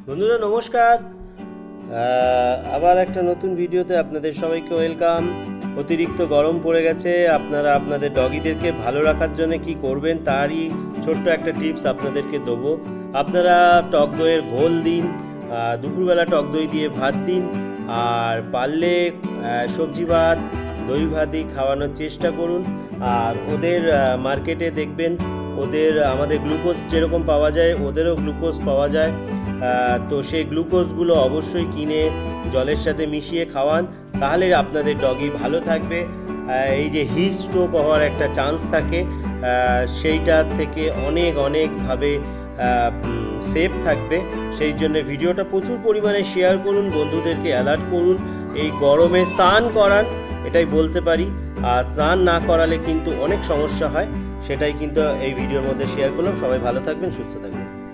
বন্ধুরা নমস্কার। আবার একটা নতুন ভিডিওতে আপনাদের সবাইকে ওয়েলকাম। অতিরিক্ত গরম পড়ে গেছে, আপনারা আপনাদের ডগিদেরকে ভালো রাখার জন্য কি করবেন তারই ছোট্ট একটা টিপস আপনাদেরকে দেবো। আপনারা টক দইয়ের ঘোল দিন, দুপুরবেলা টক দই দিয়ে ভাত দিন, আর পারলে সবজি ভাত দই ভাতই খাওয়ানোর চেষ্টা করুন। আর ওদের মার্কেটে দেখবেন ওদের আমাদের গ্লুকোজ যেরকম পাওয়া যায় ওদেরও গ্লুকোজ পাওয়া যায়। তো সেই গ্লুকোজগুলো অবশ্যই কিনে জলের সাথে মিশিয়ে খাওয়ান, তাহলে আপনাদের ডগি ভালো থাকবে। এই যে হিট স্ট্রোক হওয়ার একটা চান্স থাকে, সেইটা থেকে অনেকভাবে সেফ থাকবে। সেই জন্য ভিডিওটা প্রচুর পরিমাণে শেয়ার করুন, বন্ধুদেরকে অ্যালার্ট করুন। এই গরমে স্নান করান, এটাই বলতে পারি। আর স্নান না করালে কিন্তু অনেক সমস্যা হয়, সেটাই কিন্তু এই ভিডিওর মধ্যে শেয়ার করলাম। সবাই ভালো থাকবেন, সুস্থ থাকবেন।